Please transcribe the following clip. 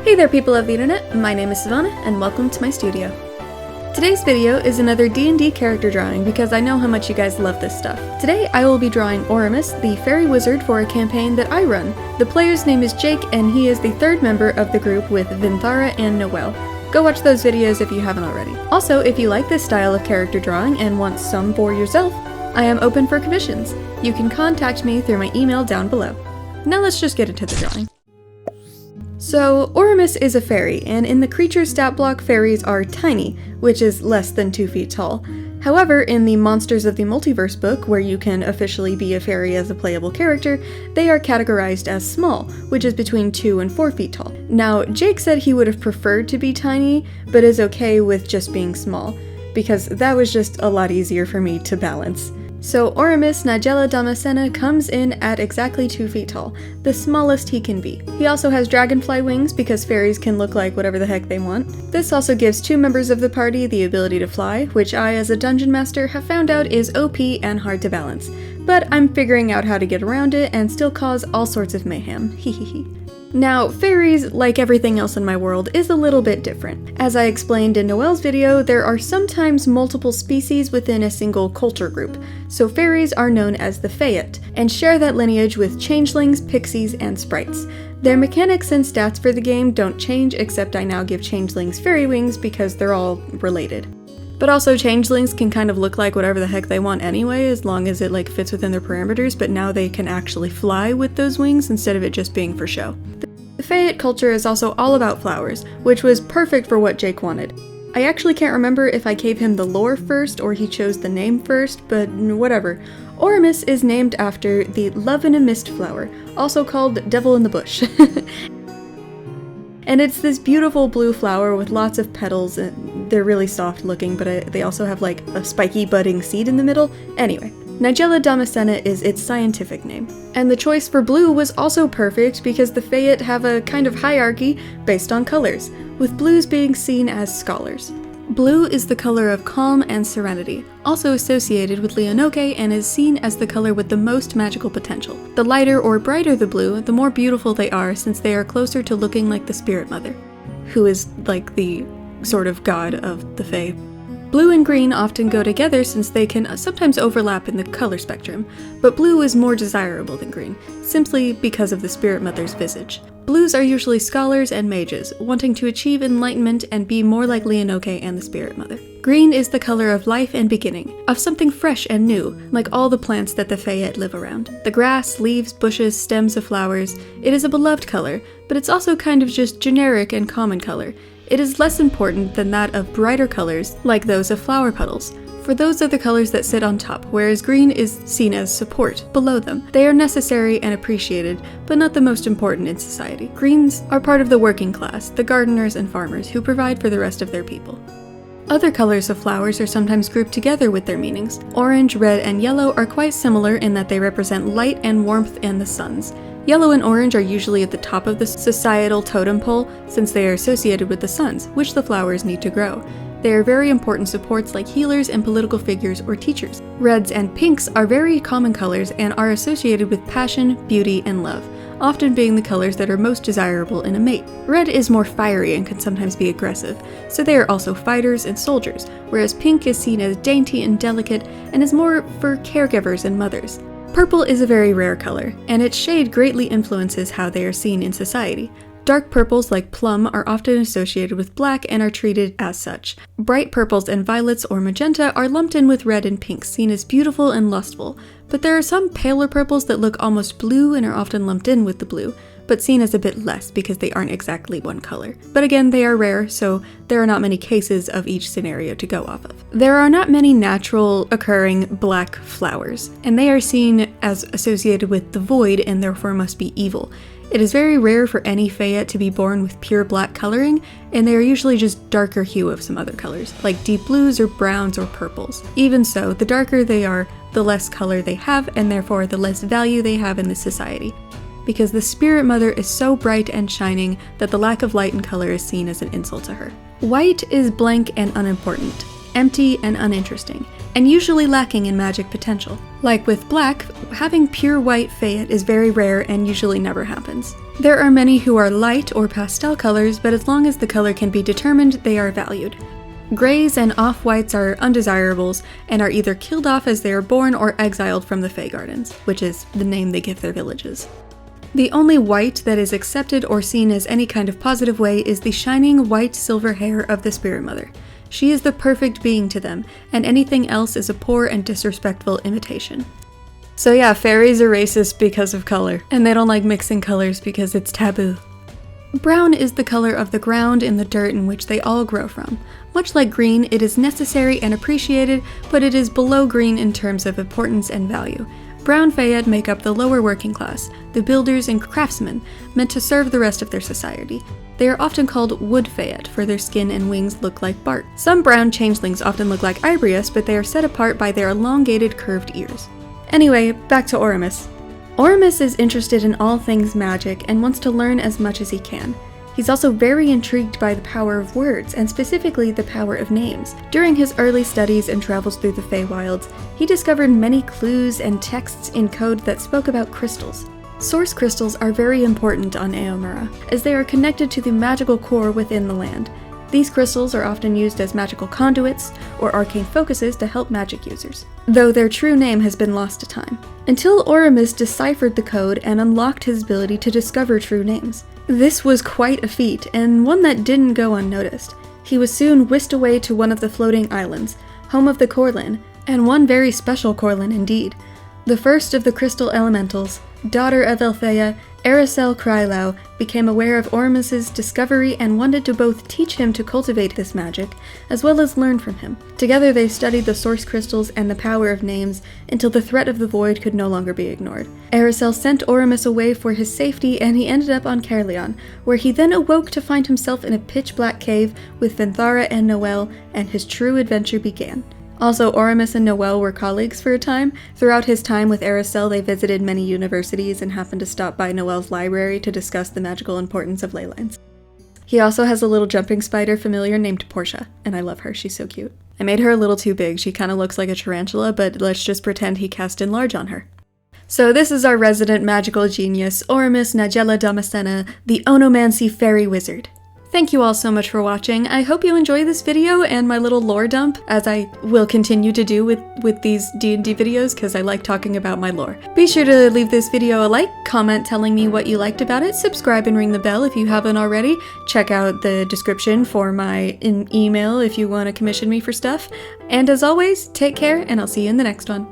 Hey there people of the internet, my name is Sivana and welcome to my studio. Today's video is another D&D character drawing because I know how much you guys love this stuff. Today I will be drawing Oromis, the fairy wizard for a campaign that I run. The player's name is Jake and he is the third member of the group with Vinthara and Noelle. Go watch those videos if you haven't already. Also, if you like this style of character drawing and want some for yourself, I am open for commissions. You can contact me through my email down below. Now let's just get into the drawing. So, Oromis is a fairy, and in the creature stat block fairies are tiny, which is less than 2 feet tall. However, in the Monsters of the Multiverse book, where you can officially be a fairy as a playable character, they are categorized as small, which is between 2 and 4 feet tall. Now, Jake said he would have preferred to be tiny, but is okay with just being small, because that was just a lot easier for me to balance. So Oromis Nigella Damascena comes in at exactly 2 feet tall, the smallest he can be. He also has dragonfly wings because fairies can look like whatever the heck they want. This also gives 2 members of the party the ability to fly, which I as a dungeon master have found out is OP and hard to balance. But I'm figuring out how to get around it and still cause all sorts of mayhem, hehehe. Now, fairies, like everything else in my world, is a little bit different. As I explained in Noelle's video, there are sometimes multiple species within a single culture group, so fairies are known as the Feyat, and share that lineage with changelings, pixies, and sprites. Their mechanics and stats for the game don't change, except I now give changelings fairy wings because they're all related. But also changelings can kind of look like whatever the heck they want anyway, as long as it fits within their parameters, but now they can actually fly with those wings instead of it just being for show. The Feyat culture is also all about flowers, which was perfect for what Jake wanted. I actually can't remember if I gave him the lore first or he chose the name first, but whatever. Oromis is named after the Love in a Mist flower, also called Devil in the Bush. And it's this beautiful blue flower with lots of petals, and they're really soft looking, but they also have a spiky budding seed in the middle. Anyway, Nigella Damascena is its scientific name. And the choice for blue was also perfect because the Feyat have a kind of hierarchy based on colors, with blues being seen as scholars. Blue is the color of calm and serenity, also associated with Leonoke and is seen as the color with the most magical potential. The lighter or brighter the blue, the more beautiful they are since they are closer to looking like the Spirit Mother, who is like the sort of god of the Fae. Blue and green often go together since they can sometimes overlap in the color spectrum, but blue is more desirable than green, simply because of the Spirit Mother's visage. Blues are usually scholars and mages, wanting to achieve enlightenment and be more like Leonoke and the Spirit Mother. Green is the color of life and beginning, of something fresh and new, like all the plants that the Feyat live around. The grass, leaves, bushes, stems of flowers, it is a beloved color, but it's also kind of just generic and common color. It is less important than that of brighter colors, like those of flower petals, for those are the colors that sit on top, whereas green is seen as support below them. They are necessary and appreciated, but not the most important in society. Greens are part of the working class, the gardeners and farmers, who provide for the rest of their people. Other colors of flowers are sometimes grouped together with their meanings. Orange, red, and yellow are quite similar in that they represent light and warmth and the suns. Yellow and orange are usually at the top of the societal totem pole since they are associated with the suns, which the flowers need to grow. They are very important supports like healers and political figures or teachers. Reds and pinks are very common colors and are associated with passion, beauty, and love, often being the colors that are most desirable in a mate. Red is more fiery and can sometimes be aggressive, so they are also fighters and soldiers, whereas pink is seen as dainty and delicate and is more for caregivers and mothers. Purple is a very rare color, and its shade greatly influences how they are seen in society. Dark purples like plum are often associated with black and are treated as such. Bright purples and violets or magenta are lumped in with red and pink, seen as beautiful and lustful, but there are some paler purples that look almost blue and are often lumped in with the blue, but seen as a bit less because they aren't exactly one color. But again, they are rare, so there are not many cases of each scenario to go off of. There are not many natural occurring black flowers, and they are seen as associated with the void and therefore must be evil. It is very rare for any Feyat to be born with pure black coloring, and they are usually just darker hue of some other colors, like deep blues or browns or purples. Even so, the darker they are, the less color they have, and therefore the less value they have in this society, because the Spirit Mother is so bright and shining that the lack of light and color is seen as an insult to her. White is blank and unimportant. empty and uninteresting, and usually lacking in magic potential. Like with black, having pure white fayette is very rare and usually never happens. There are many who are light or pastel colors, but as long as the color can be determined, they are valued. Grays and off-whites are undesirables and are either killed off as they are born or exiled from the Fey Gardens, which is the name they give their villages. The only white that is accepted or seen as any kind of positive way is the shining white-silver hair of the Spirit Mother. She is the perfect being to them, and anything else is a poor and disrespectful imitation. So yeah, fairies are racist because of color, and they don't like mixing colors because it's taboo. Brown is the color of the ground and the dirt in which they all grow from. Much like green, it is necessary and appreciated, but it is below green in terms of importance and value. Brown fayette make up the lower working class, the builders and craftsmen, meant to serve the rest of their society. They are often called wood fayette, for their skin and wings look like bark. Some brown changelings often look like Ibrius, but they are set apart by their elongated curved ears. Anyway, back to Oromis. Oromis is interested in all things magic and wants to learn as much as he can. He's also very intrigued by the power of words, and specifically the power of names. During his early studies and travels through the Feywilds, he discovered many clues and texts in code that spoke about crystals. Source crystals are very important on Eomura, as they are connected to the magical core within the land. These crystals are often used as magical conduits or arcane focuses to help magic users, though their true name has been lost to time. Until Oromis deciphered the code and unlocked his ability to discover true names. This was quite a feat, and one that didn't go unnoticed. He was soon whisked away to one of the floating islands, home of the Khorlin, and one very special Khorlin indeed. The first of the crystal elementals, daughter of Eltheiya, Arrisael Kryllao, became aware of Oromis's discovery and wanted to both teach him to cultivate this magic, as well as learn from him. Together they studied the source crystals and the power of names until the threat of the void could no longer be ignored. Arrisael sent Oromis away for his safety, and he ended up on Khorlin, where he then awoke to find himself in a pitch-black cave with Finthara and Noelle, and his true adventure began. Also, Oromis and Noelle were colleagues for a time. Throughout his time with Arrisael, they visited many universities and happened to stop by Noelle's library to discuss the magical importance of ley lines. He also has a little jumping spider familiar named Portia, and I love her, she's so cute. I made her a little too big, she kinda looks like a tarantula, but let's just pretend he cast enlarge on her. So this is our resident magical genius, Oromis Nigella Damascena, the Onomancy Fairy Wizard. Thank you all so much for watching. I hope you enjoy this video and my little lore dump, as I will continue to do with these D&D videos because I like talking about my lore. Be sure to leave this video a like, comment telling me what you liked about it, subscribe and ring the bell if you haven't already, check out the description for my email if you want to commission me for stuff, and as always, take care and I'll see you in the next one.